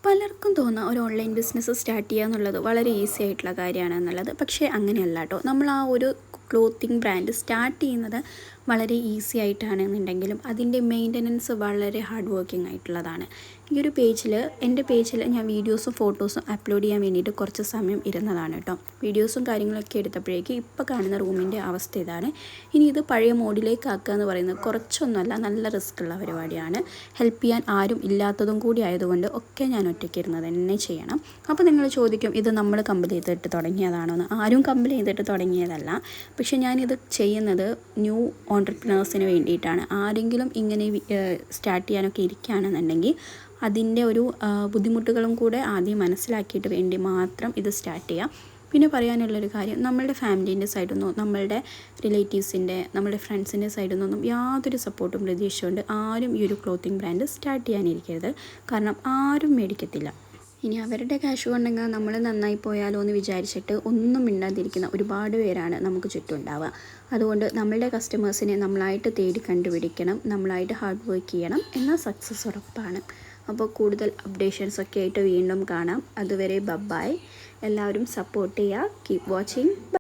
പലർക്കും തോന്നുന്ന ഒരു ഓൺലൈൻ ബിസിനസ് സ്റ്റാർട്ട് ചെയ്യുക എന്നുള്ളത് വളരെ ഈസി ആയിട്ടുള്ള കാര്യമാണ് എന്നുള്ളത്. പക്ഷേ അങ്ങനെയല്ല കേട്ടോ. നമ്മൾ ആ ഒരു ക്ലോത്തിങ് ബ്രാൻഡ് സ്റ്റാർട്ട് ചെയ്യുന്നത് വളരെ ഈസി ആയിട്ടാണെന്നുണ്ടെങ്കിലും അതിൻ്റെ മെയിൻ്റനൻസ് വളരെ ഹാർഡ് വർക്കിംഗ് ആയിട്ടുള്ളതാണ്. ഈ ഒരു എൻ്റെ പേജിൽ ഞാൻ വീഡിയോസും ഫോട്ടോസും അപ്ലോഡ് ചെയ്യാൻ വേണ്ടിയിട്ട് കുറച്ച് സമയം ഇരുന്നതാണ് കേട്ടോ. വീഡിയോസും കാര്യങ്ങളൊക്കെ എടുത്തപ്പോഴേക്ക് ഇപ്പോൾ കാണുന്ന റൂമിൻ്റെ അവസ്ഥ ഇതാണ്. ഇനി ഇത് പഴയ മോഡിലേക്ക് ആക്കുക എന്ന് പറയുന്നത് കുറച്ചൊന്നുമല്ല, നല്ല റിസ്ക് ഉള്ള പരിപാടിയാണ്. ഹെൽപ്പ് ചെയ്യാൻ ആരും ഇല്ലാത്തതും കൂടി ആയതുകൊണ്ട് ഒക്കെ ഞാൻ ഒറ്റയ്ക്ക് ഇരുന്നത് തന്നെ ചെയ്യണം. അപ്പോൾ നിങ്ങൾ ചോദിക്കും, ഇത് നമ്മൾ കമ്പനി ചെയ്തിട്ട് തുടങ്ങിയതാണോ എന്ന്. ആരും കമ്പനി ചെയ്തിട്ട് തുടങ്ങിയതല്ല. പക്ഷേ ഞാനിത് ചെയ്യുന്നത് ന്യൂ ഓൺട്രപ്രണേഴ്സിന് വേണ്ടിയിട്ടാണ്. ആരെങ്കിലും ഇങ്ങനെ സ്റ്റാർട്ട് ചെയ്യാനൊക്കെ ഇരിക്കുകയാണെന്നുണ്ടെങ്കിൽ അതിൻ്റെ ഒരു ബുദ്ധിമുട്ടുകളും കൂടെ ആദ്യം മനസ്സിലാക്കിയിട്ട് വേണ്ടി മാത്രം ഇത് സ്റ്റാർട്ട് ചെയ്യാം. പിന്നെ പറയാനുള്ളൊരു കാര്യം, നമ്മളുടെ ഫാമിലീൻ്റെ സൈഡിൽ നിന്നോ നമ്മളുടെ റിലേറ്റീവ്സിൻ്റെ നമ്മളുടെ ഫ്രണ്ട്സിൻ്റെ സൈഡിൽ നിന്നൊന്നും യാതൊരു സപ്പോർട്ടും പ്രതീക്ഷിച്ചുകൊണ്ട് ആരും ഈ ഒരു ക്ലോത്തിങ് ബ്രാൻഡ് സ്റ്റാർട്ട് ചെയ്യാനിരിക്കരുത്. കാരണം ആരും മേടിക്കത്തില്ല. ഇനി അവരുടെ ക്യാഷ് കൊണ്ടെങ്കിൽ നമ്മൾ നന്നായി പോയാലോ എന്ന് വിചാരിച്ചിട്ട് ഒന്നും മിണ്ടാതിരിക്കുന്ന ഒരുപാട് പേരാണ് നമുക്ക് ചുറ്റും ഉണ്ടാവുക. അതുകൊണ്ട് നമ്മളുടെ കസ്റ്റമേഴ്സിനെ നമ്മളായിട്ട് തേടി കണ്ടുപിടിക്കണം, നമ്മളായിട്ട് ഹാർഡ് വർക്ക് ചെയ്യണം, എന്നാൽ സക്സസ് ഉറപ്പാണ്. അപ്പോൾ കൂടുതൽ അപ്ഡേഷൻസൊക്കെ ആയിട്ട് വീണ്ടും കാണാം. അതുവരെ ബൈ. എല്ലാവരും സപ്പോർട്ട് ചെയ്യുക. Keep watching.